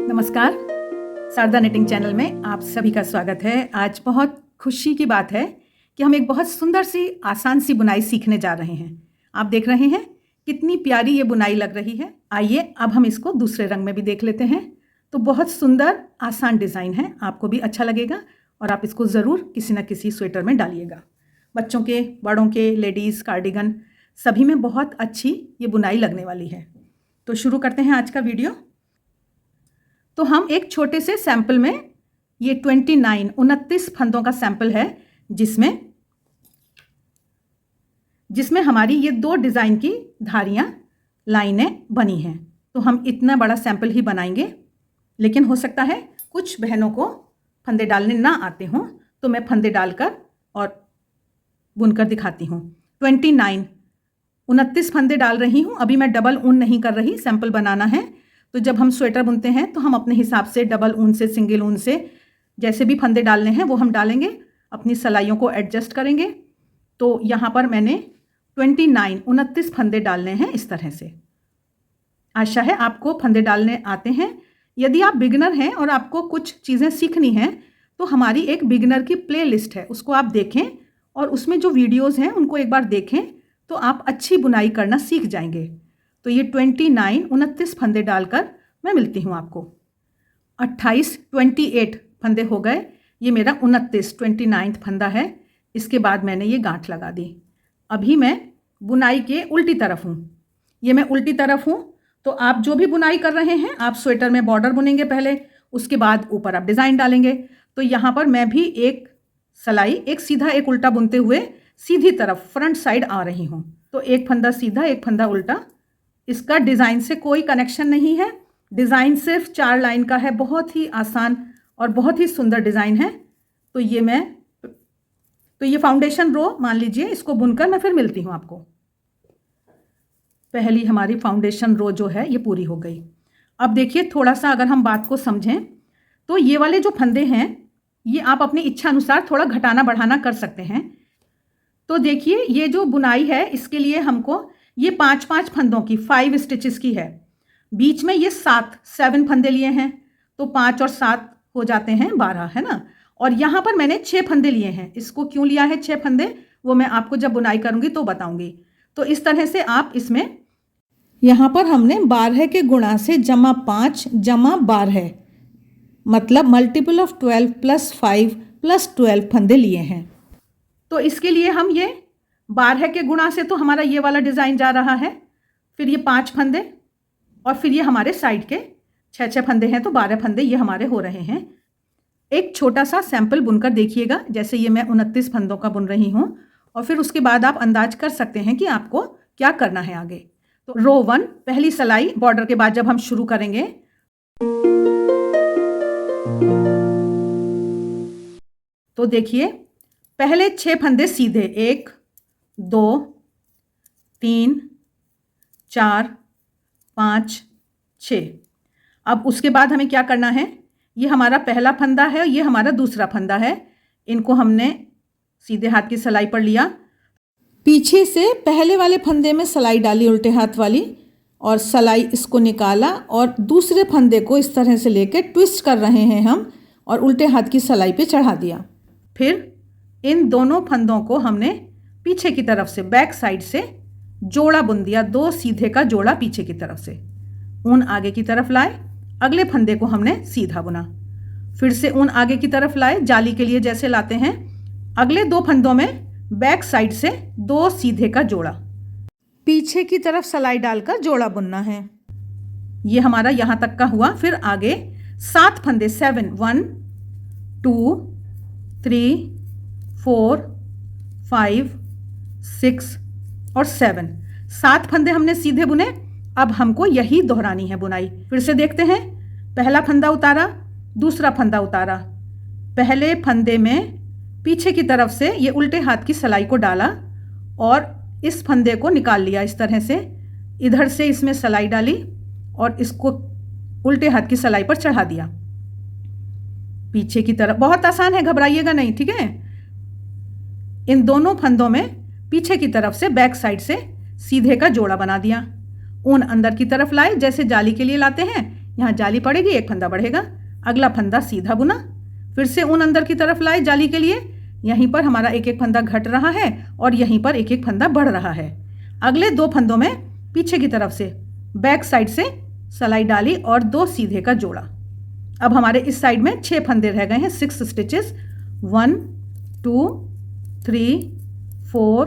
नमस्कार, Sharda knitting channel में आप सभी का स्वागत है। आज बहुत खुशी की बात है कि हम एक बहुत सुंदर सी आसान सी बुनाई सीखने जा रहे हैं। आप देख रहे हैं कितनी प्यारी ये बुनाई लग रही है। आइए अब हम इसको दूसरे रंग में भी देख लेते हैं। तो बहुत सुंदर आसान डिज़ाइन है, आपको भी अच्छा लगेगा और आप इसको ज़रूर किसी न किसी स्वेटर में डालिएगा। बच्चों के, बड़ों के, लेडीज़, कार्डिगन सभी में बहुत अच्छी ये बुनाई लगने वाली है। तो शुरू करते हैं आज का वीडियो। तो हम एक छोटे से सैंपल में ये 29 फंदों का सैंपल है जिसमें हमारी ये 2 डिज़ाइन की धारियाँ, लाइनें बनी हैं। तो हम इतना बड़ा सैंपल ही बनाएंगे, लेकिन हो सकता है कुछ बहनों को फंदे डालने ना आते हों, तो मैं फंदे डालकर और बुनकर दिखाती हूँ। 29 फंदे डाल रही हूँ। अभी मैं डबल ऊन नहीं कर रही, सैंपल बनाना है। तो जब हम स्वेटर बुनते हैं तो हम अपने हिसाब से डबल ऊन से, सिंगल ऊन से जैसे भी फंदे डालने हैं वो हम डालेंगे, अपनी सलाइयों को एडजस्ट करेंगे। तो यहाँ पर मैंने 29 फंदे डालने हैं इस तरह से। आशा है आपको फंदे डालने आते हैं। यदि आप बिगिनर हैं और आपको कुछ चीज़ें सीखनी हैं तो हमारी एक बिगिनर की प्ले लिस्ट है, उसको आप देखें और उसमें जो वीडियोज़ हैं उनको एक बार देखें तो आप अच्छी बुनाई करना सीख जाएंगे। तो ये 29 फंदे डालकर मैं मिलती हूँ आपको। 28 फंदे हो गए। ये मेरा 29 फंदा है। इसके बाद मैंने ये गांठ लगा दी। अभी मैं बुनाई के उल्टी तरफ हूँ। ये मैं उल्टी तरफ हूँ। तो आप जो भी बुनाई कर रहे हैं, आप स्वेटर में बॉर्डर बुनेंगे पहले, उसके बाद ऊपर आप डिज़ाइन डालेंगे। तो यहाँ पर मैं भी एक सलाई, एक सीधा एक उल्टा बुनते हुए सीधी तरफ फ्रंट साइड आ रही हूँ। तो एक फंदा सीधा, एक फंदा उल्टा। इसका डिज़ाइन से कोई कनेक्शन नहीं है। डिज़ाइन सिर्फ 4 लाइन का है। बहुत ही आसान और बहुत ही सुंदर डिज़ाइन है। तो ये फाउंडेशन रो मान लीजिए, इसको बुनकर मैं फिर मिलती हूँ आपको। पहली हमारी फाउंडेशन रो जो है ये पूरी हो गई। अब देखिए, थोड़ा सा अगर हम बात को समझें तो ये वाले जो फंदे हैं ये आप अपनी इच्छा अनुसार थोड़ा घटाना बढ़ाना कर सकते हैं। तो देखिए, ये जो बुनाई है इसके लिए हमको ये 5-5 फंदों की 5 स्टिचेस की है। बीच में ये 7 फंदे लिए हैं, तो 5 और 7 हो जाते हैं 12, है ना। और यहाँ पर मैंने 6 फंदे लिए हैं। इसको क्यों लिया है 6 फंदे, वो मैं आपको जब बुनाई करूँगी तो बताऊँगी। तो इस तरह से आप इसमें, यहाँ पर हमने 12 के गुणा से +5 +12 मतलब मल्टीपल ऑफ 12 + 5 + 12 फंदे लिए हैं। तो इसके लिए हम ये 12 के गुणा से तो हमारा ये वाला डिज़ाइन जा रहा है, फिर ये 5 फंदे और फिर ये हमारे साइड के 6 फंदे हैं, तो 12 फंदे ये हमारे हो रहे हैं। एक छोटा सा सैंपल बुनकर देखिएगा, जैसे ये मैं 29 फंदों का बुन रही हूँ, और फिर उसके बाद आप अंदाज कर सकते हैं कि आपको क्या करना है आगे। तो रो 1 पहली सलाई बॉर्डर के बाद जब हम शुरू करेंगे तो देखिए, पहले 6 फंदे सीधे, 1 2 3 4 5 6। अब उसके बाद हमें क्या करना है, ये हमारा पहला फंदा है, ये हमारा दूसरा फंदा है। इनको हमने सीधे हाथ की सलाई पर लिया, पीछे से पहले वाले फंदे में सलाई डाली उल्टे हाथ वाली, और सलाई इसको निकाला और दूसरे फंदे को इस तरह से लेकर ट्विस्ट कर रहे हैं हम, और उल्टे हाथ की सलाई पे चढ़ा दिया। फिर इन दोनों फंदों को हमने पीछे की तरफ से, बैक साइड से जोड़ा बुन दिया। 2 सीधे का जोड़ा पीछे की तरफ से, ऊन आगे की तरफ लाए, अगले फंदे को हमने सीधा बुना, फिर से ऊन आगे की तरफ लाए, जाली के लिए जैसे लाते हैं। अगले 2 फंदों में बैक साइड से 2 सीधे का जोड़ा, पीछे की तरफ सलाई डालकर जोड़ा बुनना है। ये हमारा यहाँ तक का हुआ। फिर आगे 7 फंदे, 7 1 2 3 4 5 6 और 7, 7 फंदे हमने सीधे बुने। अब हमको यही दोहरानी है बुनाई। फिर से देखते हैं, पहला फंदा उतारा, दूसरा फंदा उतारा, पहले फंदे में पीछे की तरफ से ये उल्टे हाथ की सलाई को डाला और इस फंदे को निकाल लिया इस तरह से, इधर से इसमें सलाई डाली और इसको उल्टे हाथ की सलाई पर चढ़ा दिया पीछे की तरफ। बहुत आसान है, घबराइएगा नहीं, ठीक है। इन दोनों फंदों में पीछे की तरफ से, बैक साइड से सीधे का जोड़ा बना दिया। ऊन अंदर की तरफ लाए, जैसे जाली के लिए लाते हैं, यहाँ जाली पड़ेगी, एक फंदा बढ़ेगा, अगला फंदा सीधा बुना, फिर से ऊन अंदर की तरफ लाए जाली के लिए, यहीं पर हमारा एक एक फंदा घट रहा है और यहीं पर एक एक फंदा बढ़ रहा है। अगले 2 फंदों में पीछे की तरफ से बैक साइड से सिलाई डाली और 2 सीधे का जोड़ा। अब हमारे इस साइड में 6 फंदे रह गए हैं, 6 स्टिचेस, 1 2 3 4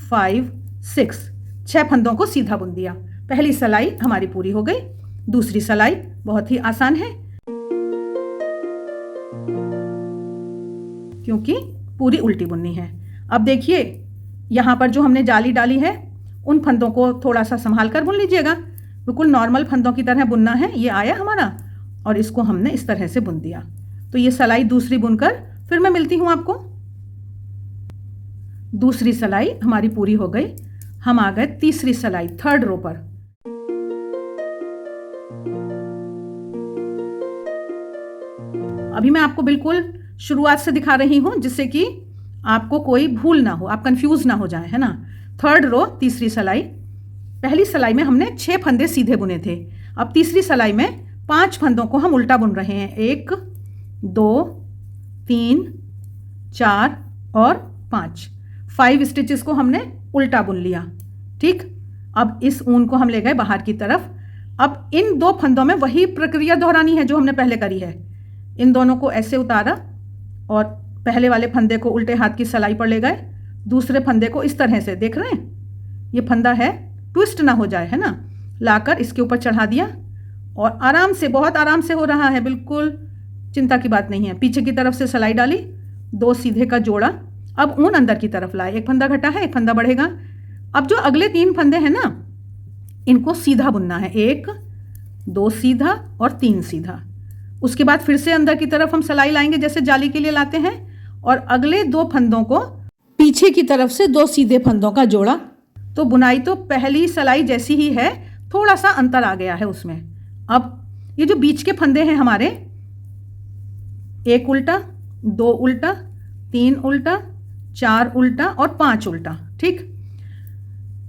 5 6, 6 फंदों को सीधा बुन दिया। पहली सिलाई हमारी पूरी हो गई। दूसरी सिलाई बहुत ही आसान है क्योंकि पूरी उल्टी बुननी है। अब देखिए यहाँ पर जो हमने जाली डाली है उन फंदों को थोड़ा सा संभाल कर बुन लीजिएगा, बिल्कुल नॉर्मल फंदों की तरह बुनना है। ये आया हमारा और इसको हमने इस तरह से बुन दिया। तो ये सिलाई दूसरी बुनकर फिर मैं मिलती हूँ आपको। दूसरी सिलाई हमारी पूरी हो गई, हम आ गए तीसरी सिलाई, 3rd रो पर। अभी मैं आपको बिल्कुल शुरुआत से दिखा रही हूं जिससे कि आपको कोई भूल ना हो, आप कंफ्यूज ना हो जाए, है ना। 3rd रो, तीसरी सिलाई। पहली सिलाई में हमने 6 फंदे सीधे बुने थे। अब तीसरी सिलाई में 5 फंदों को हम उल्टा बुन रहे हैं, 1 2 3 4 और 5 स्टिचेस को हमने उल्टा बुन लिया। ठीक, अब इस ऊन को हम ले गए बाहर की तरफ। अब इन 2 फंदों में वही प्रक्रिया दोहरानी है जो हमने पहले करी है। इन दोनों को ऐसे उतारा और पहले वाले फंदे को उल्टे हाथ की सिलाई पर ले गए, दूसरे फंदे को इस तरह से, देख रहे हैं ये फंदा है, ट्विस्ट ना हो जाए, है ना, लाकर इसके ऊपर चढ़ा दिया और आराम से, बहुत आराम से हो रहा है, बिल्कुल चिंता की बात नहीं है। पीछे की तरफ से सिलाई डाली, 2 सीधे का जोड़ा। अब ऊन अंदर की तरफ लाए, एक फंदा घटा है, एक फंदा बढ़ेगा। अब जो अगले 3 फंदे हैं ना, इनको सीधा बुनना है, 1 2 सीधा और 3 सीधा। उसके बाद फिर से अंदर की तरफ हम सिलाई लाएंगे जैसे जाली के लिए लाते हैं और अगले 2 फंदों को पीछे की तरफ से 2 सीधे फंदों का जोड़ा। तो बुनाई तो पहली सिलाई जैसी ही है, थोड़ा सा अंतर आ गया है उसमें। अब ये जो बीच के फंदे हैं हमारे, 1 उल्टा, 2 उल्टा, 3 उल्टा, 4 उल्टा और 5 उल्टा। ठीक,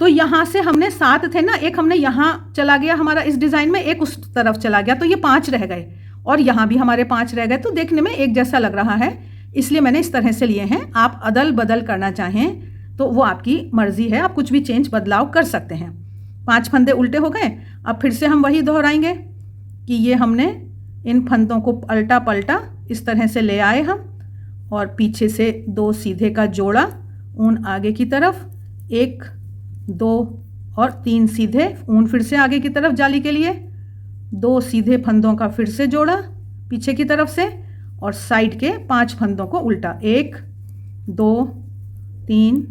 तो यहां से हमने 7 थे ना, एक हमने यहां चला गया हमारा इस डिजाइन में, एक उस तरफ चला गया, तो ये 5 रह गए और यहां भी हमारे 5 रह गए। तो देखने में एक जैसा लग रहा है, इसलिए मैंने इस तरह से लिए हैं। आप अदल बदल करना चाहें तो वो आपकी मर्जी है, आप कुछ भी चेंज बदलाव कर सकते हैं। 5 फंदे उल्टे हो गए। अब फिर से हम वही दोहराएंगे कि ये हमने इन फंदों को पलटा पलटा इस तरह से ले आए हम और पीछे से 2 सीधे का जोड़ा, ऊन आगे की तरफ, 1 2 और 3 सीधे, ऊन फिर से आगे की तरफ जाली के लिए, 2 सीधे फंदों का फिर से जोड़ा पीछे की तरफ से और साइड के 5 फंदों को उल्टा, 1 2 3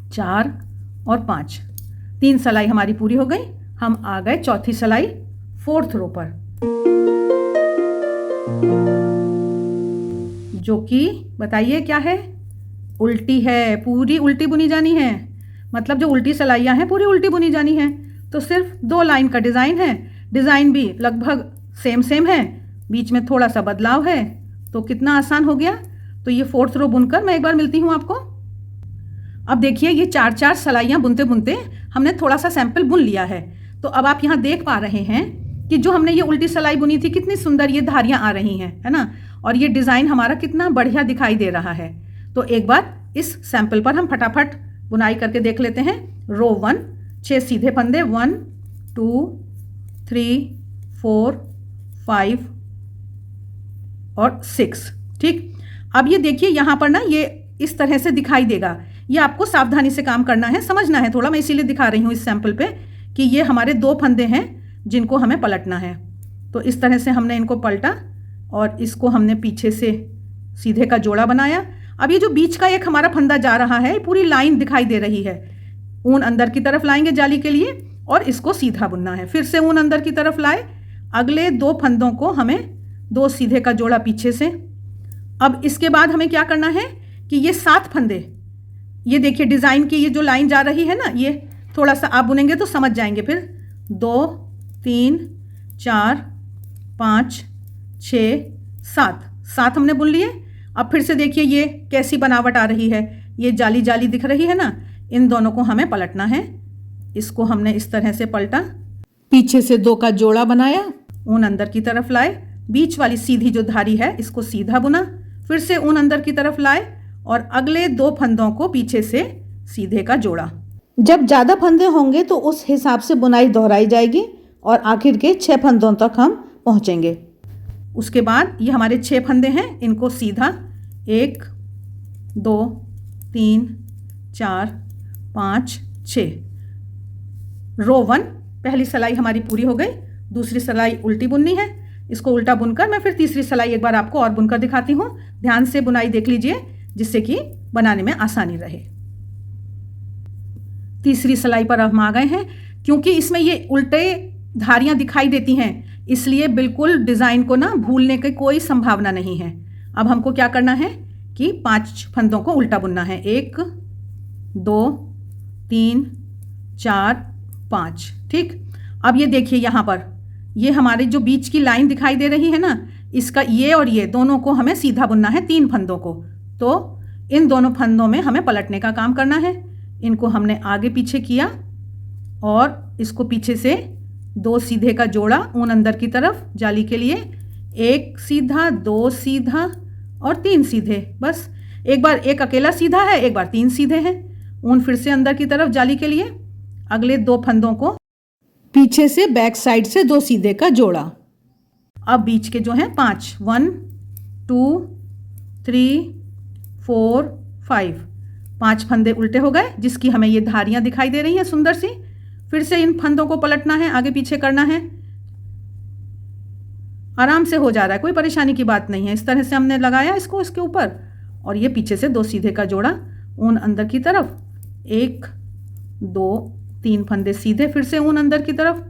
4 और 5। 3 सिलाई हमारी पूरी हो गई। हम आ गए चौथी सिलाई, 4th रो पर, जो कि बताइए क्या है, उल्टी है, पूरी उल्टी बुनी जानी है। मतलब जो उल्टी सिलाइयाँ हैं पूरी उल्टी बुनी जानी है। तो सिर्फ 2 लाइन का डिज़ाइन है, डिज़ाइन भी लगभग सेम है, बीच में थोड़ा सा बदलाव है। तो कितना आसान हो गया। तो ये 4th रो बुनकर मैं एक बार मिलती हूँ आपको। अब देखिए ये 4-4 सिलाइयाँ बुनते बुनते हमने थोड़ा सा सैंपल बुन लिया है। तो अब आप यहाँ देख पा रहे हैं कि जो हमने ये उल्टी सिलाई बुनी थी कितनी सुंदर ये धारियाँ आ रही हैं, है ना, और ये डिज़ाइन हमारा कितना बढ़िया दिखाई दे रहा है। तो एक बार इस सैंपल पर हम फटाफट बुनाई करके देख लेते हैं। रो 1, 6 सीधे फंदे, 1 2 3 4 5 और 6। ठीक, अब ये देखिए यहाँ पर ना ये इस तरह से दिखाई देगा। ये आपको सावधानी से काम करना है, समझना है थोड़ा। मैं इसीलिए दिखा रही हूँ इस सैंपल पे कि ये हमारे 2 फंदे हैं जिनको हमें पलटना है। तो इस तरह से हमने इनको पलटा और इसको हमने पीछे से सीधे का जोड़ा बनाया। अब ये जो बीच का एक हमारा फंदा जा रहा है, पूरी लाइन दिखाई दे रही है। ऊन अंदर की तरफ लाएंगे जाली के लिए और इसको सीधा बुनना है। फिर से ऊन अंदर की तरफ लाए, अगले 2 फंदों को हमें 2 सीधे का जोड़ा पीछे से। अब इसके बाद हमें क्या करना है कि ये 7 फंदे, ये देखिए डिज़ाइन की ये जो लाइन जा रही है ना, ये थोड़ा सा आप बुनेंगे तो समझ जाएंगे फिर। 2 3 4 5 6 7 हमने बुन लिए। अब फिर से देखिए ये कैसी बनावट आ रही है, ये जाली जाली दिख रही है ना। इन दोनों को हमें पलटना है। इसको हमने इस तरह से पलटा, पीछे से 2 का जोड़ा बनाया ऊन अंदर की तरफ लाए, बीच वाली सीधी जो धारी है इसको सीधा बुना, फिर से ऊन अंदर की तरफ लाए और अगले 2 फंदों को पीछे से सीधे का जोड़ा। जब ज़्यादा फंदे होंगे तो उस हिसाब से बुनाई दोहराई जाएगी और आखिर के 6 फंदों तक हम पहुँचेंगे। उसके बाद ये हमारे 6 फंदे हैं, इनको सीधा 1 2 3 4 5 6 रो 1 पहली सिलाई हमारी पूरी हो गई। दूसरी सिलाई उल्टी बुननी है, इसको उल्टा बुनकर मैं फिर तीसरी सिलाई एक बार आपको और बुनकर दिखाती हूँ। ध्यान से बुनाई देख लीजिए जिससे कि बनाने में आसानी रहे। तीसरी सिलाई पर हम आ गए हैं। क्योंकि इसमें ये उल्टे धारियां दिखाई देती हैं इसलिए बिल्कुल डिज़ाइन को ना भूलने की कोई संभावना नहीं है। अब हमको क्या करना है कि 5 फंदों को उल्टा बुनना है। 1 2 3 4 5। ठीक, अब ये देखिए यहाँ पर ये हमारे जो बीच की लाइन दिखाई दे रही है ना, इसका ये और ये दोनों को हमें सीधा बुनना है 3 फंदों को। तो इन दोनों फंदों में हमें पलटने का काम करना है। इनको हमने आगे पीछे किया और इसको पीछे से 2 सीधे का जोड़ा ऊन अंदर की तरफ जाली के लिए, 1 सीधा 2 सीधा और 3 सीधे। बस एक बार एक अकेला सीधा है, एक बार 3 सीधे हैं। ऊन फिर से अंदर की तरफ जाली के लिए, अगले 2 फंदों को पीछे से बैक साइड से 2 सीधे का जोड़ा। अब बीच के जो हैं 5 1 2 3 4 5 5 फंदे उल्टे हो गए जिसकी हमें ये धारियां दिखाई दे रही हैं सुंदर सी। फिर से इन फंदों को पलटना है, आगे पीछे करना है। आराम से हो जा रहा है, कोई परेशानी की बात नहीं है। इस तरह से हमने लगाया इसको इसके ऊपर और ये पीछे से 2 सीधे का जोड़ा ऊन अंदर की तरफ, 1 2 3 फंदे सीधे, फिर से ऊन अंदर की तरफ,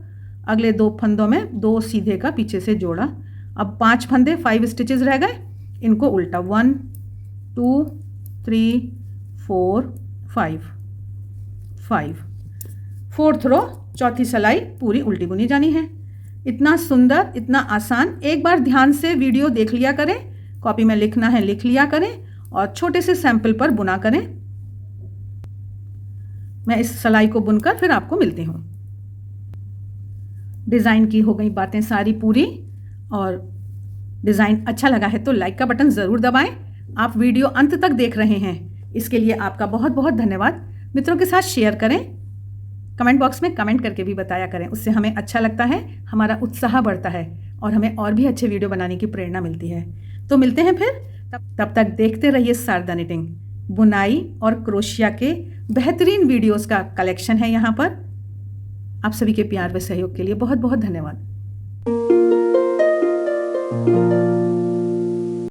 अगले 2 फंदों में 2 सीधे का पीछे से जोड़ा। अब 5 फंदे 5 स्टिचेस रह गए, इनको उल्टा 1 2 3 4 5 5 4th रो चौथी सिलाई पूरी उल्टी बुनी जानी है। इतना सुंदर, इतना आसान। एक बार ध्यान से वीडियो देख लिया करें, कॉपी में लिखना है लिख लिया करें और छोटे से सैंपल पर बुना करें। मैं इस सिलाई को बुनकर फिर आपको मिलती हूँ। डिज़ाइन की हो गई बातें सारी पूरी और डिज़ाइन अच्छा लगा है तो लाइक का बटन ज़रूर दबाएं। आप वीडियो अंत तक देख रहे हैं इसके लिए आपका बहुत बहुत धन्यवाद। मित्रों के साथ शेयर करें, कमेंट बॉक्स में कमेंट करके भी बताया करें, उससे हमें अच्छा लगता है, हमारा उत्साह बढ़ता है और हमें और भी अच्छे वीडियो बनाने की प्रेरणा मिलती है। तो मिलते हैं फिर, तब तक देखते रहिए शारदा निटिंग। बुनाई और क्रोशिया के बेहतरीन वीडियोस का कलेक्शन है यहाँ पर। आप सभी के प्यार व सहयोग के लिए बहुत बहुत धन्यवाद।